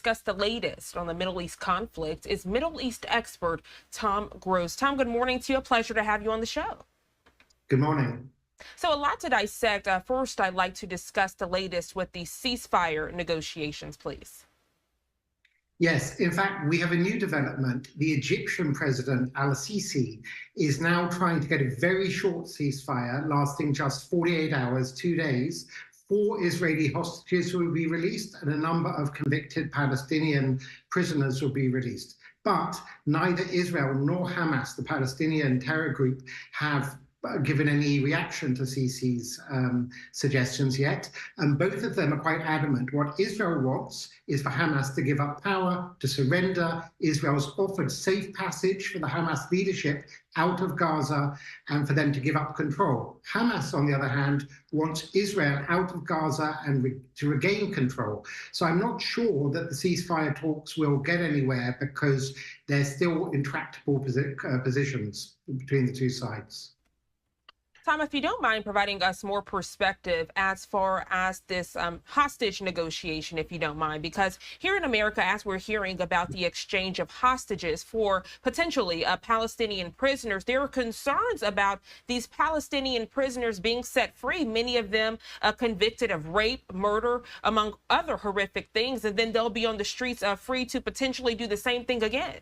discuss the latest on the Middle East conflict is Middle East expert Tom Gross. Tom, good morning to you. A pleasure to have you on the show. Good morning. So a lot to dissect. First, I'd like to discuss the latest with the ceasefire negotiations, please. Yes, in fact, we have a new development. The Egyptian president, al-Sisi, is now trying to get a very short ceasefire lasting just 48 hours, 2 days. 4 Israeli hostages will be released and a number of convicted Palestinian prisoners will be released. But neither Israel nor Hamas, the Palestinian terror group, have given any reaction to Sisi's suggestions yet. And both of them are quite adamant. What Israel wants is for Hamas to give up power, to surrender. Israel's offered safe passage for the Hamas leadership out of Gaza and for them to give up control. Hamas, on the other hand, wants Israel out of Gaza and to regain control. So I'm not sure that the ceasefire talks will get anywhere because they're still intractable positions between the two sides. Tom, if you don't mind providing us more perspective as far as this hostage negotiation, if you don't mind, because here in America, as we're hearing about the exchange of hostages for potentially Palestinian prisoners, there are concerns about these Palestinian prisoners being set free, many of them convicted of rape, murder, among other horrific things, and then they'll be on the streets free to potentially do the same thing again.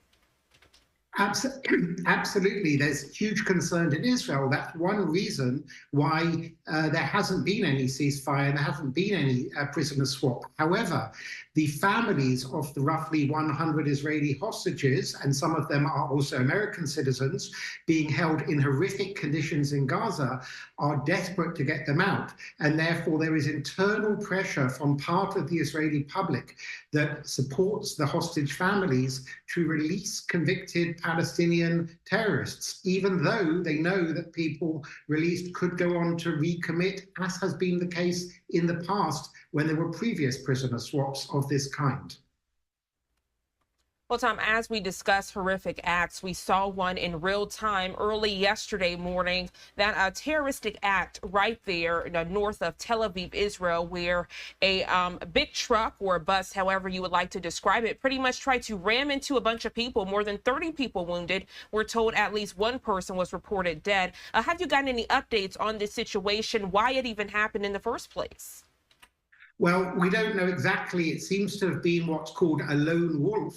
Absolutely. There's huge concern in Israel. That's one reason why there hasn't been any ceasefire and there hasn't been any prisoner swap. However, the families of the roughly 100 Israeli hostages, and some of them are also American citizens, being held in horrific conditions in Gaza, are desperate to get them out. And therefore, there is internal pressure from part of the Israeli public that supports the hostage families to release convicted Palestinian terrorists, even though they know that people released could go on to recommit, as has been the case in the past when there were previous prisoner swaps of this kind. Well, Tom, as we discuss horrific acts, we saw one in real time early yesterday morning, that terroristic act right there north of Tel Aviv, Israel, where a big truck or a bus, however you would like to describe it, pretty much tried to ram into a bunch of people. More than 30 people wounded. We're told at least one person was reported dead. Have you gotten any updates on this situation, why it even happened in the first place? Well, we don't know exactly. It seems to have been what's called a lone wolf.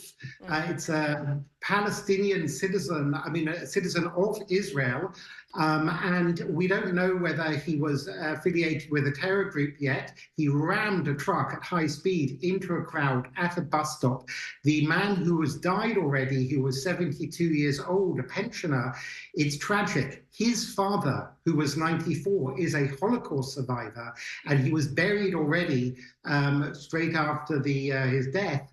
It's a Palestinian citizen, a citizen of Israel, and we don't know whether he was affiliated with a terror group yet. He rammed a truck at high speed into a crowd at a bus stop. The man who has died already, who was 72 years old, a pensioner, it's tragic. His father, who was 94, is a Holocaust survivor, and he was buried already straight after his death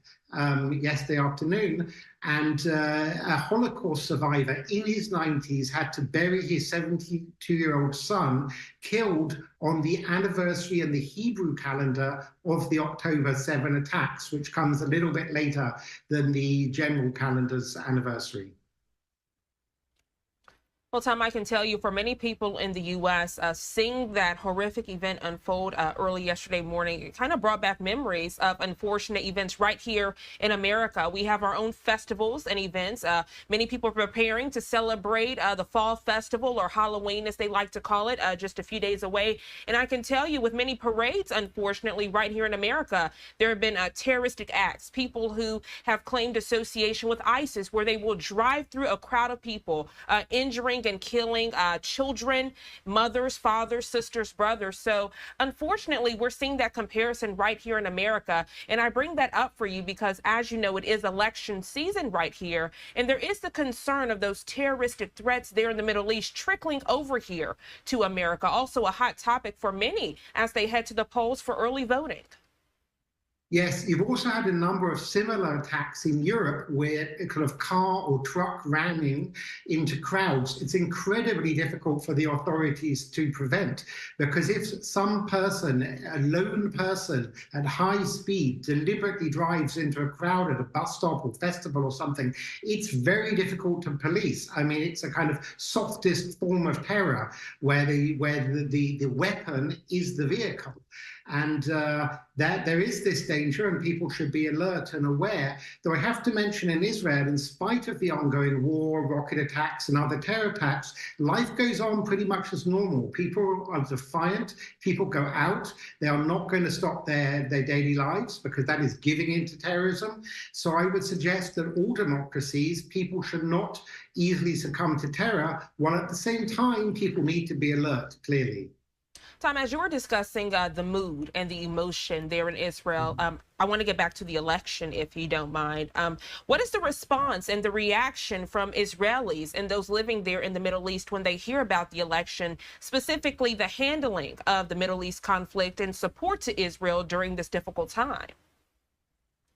yesterday afternoon. And a Holocaust survivor in his 90s had to bury his 72-year-old son, killed on the anniversary in the Hebrew calendar of the October 7 attacks, which comes a little bit later than the general calendar's anniversary. Well, Tom, I can tell you for many people in the U.S., seeing that horrific event unfold early yesterday morning, it kind of brought back memories of unfortunate events right here in America. We have our own festivals and events. Many people are preparing to celebrate the Fall Festival, or Halloween, as they like to call it, just a few days away. And I can tell you with many parades, unfortunately, right here in America, there have been terroristic acts, people who have claimed association with ISIS, where they will drive through a crowd of people, injuring and killing children, mothers, fathers, sisters, brothers. So unfortunately, we're seeing that comparison right here in America. And I bring that up for you because, as you know, it is election season right here. And there is the concern of those terroristic threats there in the Middle East trickling over here to America. Also a hot topic for many as they head to the polls for early voting. Yes, you've also had a number of similar attacks in Europe where a kind of car or truck ramming into crowds. It's incredibly difficult for the authorities to prevent, because if some person, a lone person at high speed, deliberately drives into a crowd at a bus stop or festival or something, it's very difficult to police. I mean, it's a kind of softest form of terror where the weapon is the vehicle. And there is this danger, and people should be alert and aware. Though I have to mention, in Israel, in spite of the ongoing war, rocket attacks, and other terror attacks, life goes on pretty much as normal. People are defiant. People go out. They are not going to stop their daily lives, because that is giving into terrorism. So I would suggest that all democracies, people should not easily succumb to terror, while at the same time, people need to be alert, clearly. Tom, as you were discussing the mood and the emotion there in Israel, I want to get back to the election, if you don't mind. What is the response and the reaction from Israelis and those living there in the Middle East when they hear about the election, specifically the handling of the Middle East conflict and support to Israel during this difficult time?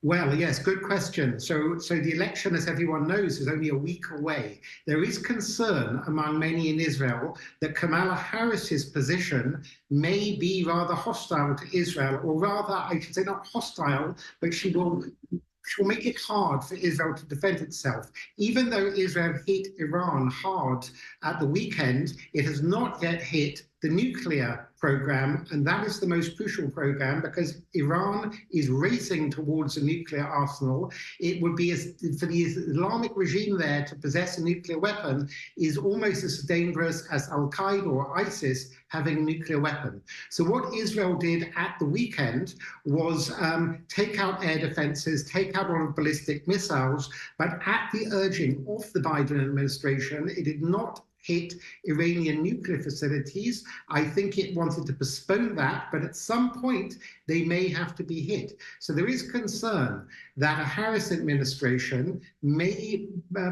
Well, yes, good question. So the election, as everyone knows, is only a week away. There is concern among many in Israel that Kamala Harris's position may be rather hostile to Israel, or rather, I should say not hostile, but she'll make it hard for Israel to defend itself. Even though Israel hit Iran hard at the weekend, it has not yet hit the nuclear program, and that is the most crucial program, because Iran is racing towards a nuclear arsenal. It would be, for the Islamic regime there to possess a nuclear weapon is almost as dangerous as Al-Qaeda or ISIS having a nuclear weapon. So what Israel did at the weekend was take out air defenses, take out all of ballistic missiles, but at the urging of the Biden administration, it did not hit Iranian nuclear facilities. I think it wanted to postpone that, but at some point they may have to be hit. So there is concern that a Harris administration may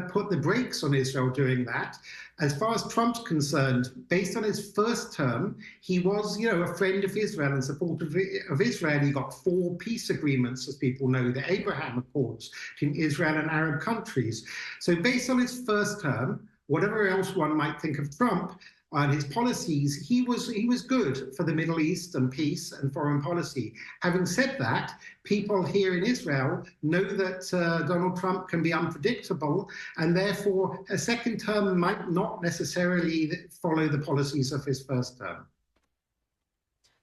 put the brakes on Israel doing that. As far as Trump's concerned, based on his first term, he was, a friend of Israel and supporter of Israel. He got 4 peace agreements, as people know, the Abraham Accords between Israel and Arab countries. So based on his first term, whatever else one might think of Trump and his policies, he was good for the Middle East and peace and foreign policy. Having said that, people here in Israel know that Donald Trump can be unpredictable, and therefore a second term might not necessarily follow the policies of his first term.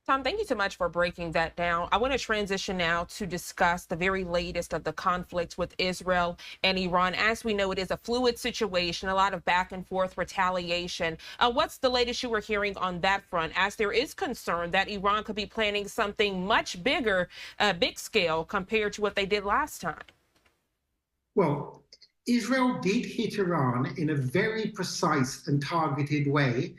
Tom, thank you so much for breaking that down. I want to transition now to discuss the very latest of the conflicts with Israel and Iran. As we know, it is a fluid situation, a lot of back and forth retaliation. What's the latest you were hearing on that front, as there is concern that Iran could be planning something much bigger, big scale, compared to what they did last time? Well, Israel did hit Iran in a very precise and targeted way.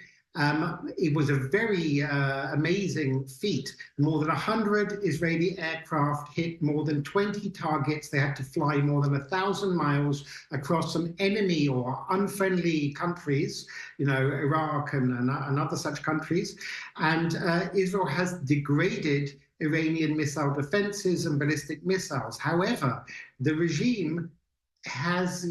It was a very amazing feat. More than 100 Israeli aircraft hit more than 20 targets. They had to fly more than 1,000 miles across some enemy or unfriendly countries, Iraq and other such countries. And Israel has degraded Iranian missile defenses and ballistic missiles. However, the regime has,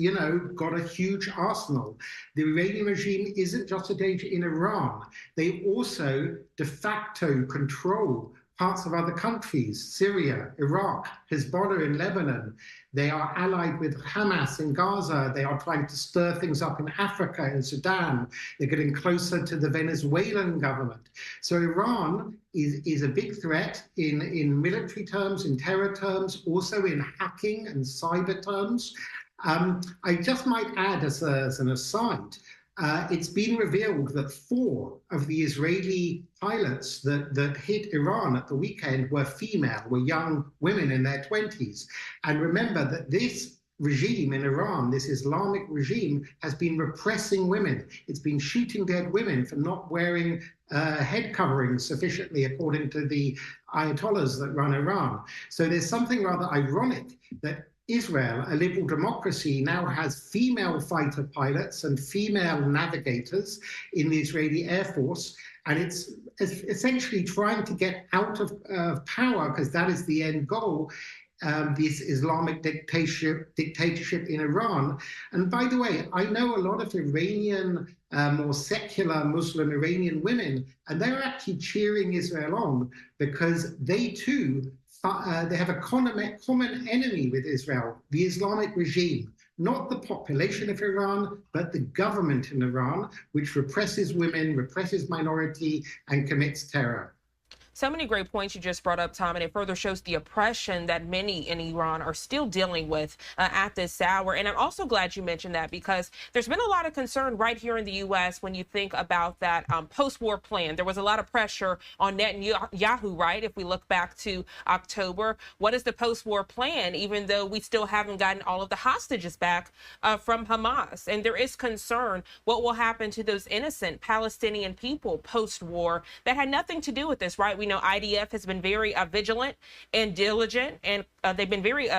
got a huge arsenal. The Iranian regime isn't just a danger in Iran. They also de facto control parts of other countries, Syria, Iraq, Hezbollah in Lebanon. They are allied with Hamas in Gaza. They are trying to stir things up in Africa, in Sudan. They're getting closer to the Venezuelan government. So Iran is a big threat in military terms, in terror terms, also in hacking and cyber terms. I just might add, as an aside, it's been revealed that 4 of the Israeli pilots that hit Iran at the weekend were female, were young women in their 20s. And remember that this regime in Iran, this Islamic regime, has been repressing women. It's been shooting dead women for not wearing head coverings sufficiently, according to the Ayatollahs that run Iran. So there's something rather ironic that Israel, a liberal democracy, now has female fighter pilots and female navigators in the Israeli Air Force, and it's essentially trying to get out of power, because that is the end goal, this Islamic dictatorship in Iran. And by the way, I know a lot of Iranian, more secular Muslim Iranian women, and they're actually cheering Israel on, because they too they have a common enemy with Israel, the Islamic regime, not the population of Iran, but the government in Iran, which represses women, represses minority, and commits terror. So many great points you just brought up, Tom, and it further shows the oppression that many in Iran are still dealing with at this hour. And I'm also glad you mentioned that, because there's been a lot of concern right here in the U.S. when you think about that post-war plan. There was a lot of pressure on Netanyahu, right? If we look back to October, what is the post-war plan, even though we still haven't gotten all of the hostages back from Hamas? And there is concern what will happen to those innocent Palestinian people post-war that had nothing to do with this, right? We know IDF has been very vigilant and diligent, and they've been very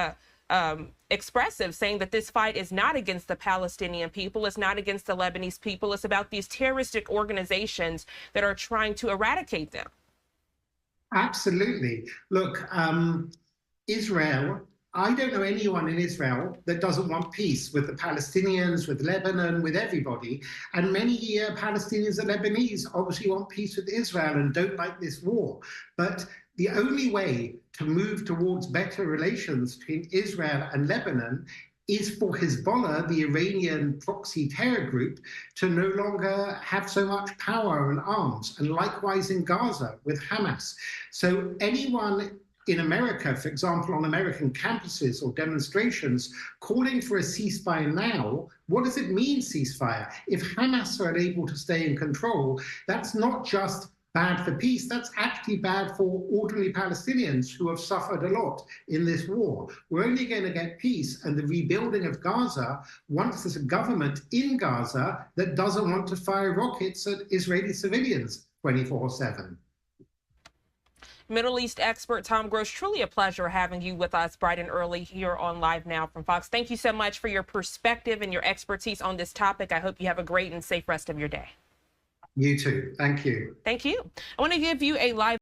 expressive, saying that this fight is not against the Palestinian people, it's not against the Lebanese people, it's about these terroristic organizations that are trying to eradicate them. Absolutely. Look, Israel, I don't know anyone in Israel that doesn't want peace with the Palestinians, with Lebanon, with everybody. And many Palestinians and Lebanese obviously want peace with Israel and don't like this war. But the only way to move towards better relations between Israel and Lebanon is for Hezbollah, the Iranian proxy terror group, to no longer have so much power and arms, and likewise in Gaza with Hamas. So anyone in America, for example, on American campuses or demonstrations, calling for a ceasefire now, what does it mean, ceasefire? If Hamas are unable to stay in control, that's not just bad for peace, that's actually bad for ordinary Palestinians who have suffered a lot in this war. We're only going to get peace and the rebuilding of Gaza once there's a government in Gaza that doesn't want to fire rockets at Israeli civilians 24/7. Middle East expert Tom Gross, truly a pleasure having you with us bright and early here on Live Now from Fox. Thank you so much for your perspective and your expertise on this topic. I hope you have a great and safe rest of your day. You too. Thank you. Thank you. I want to give you a live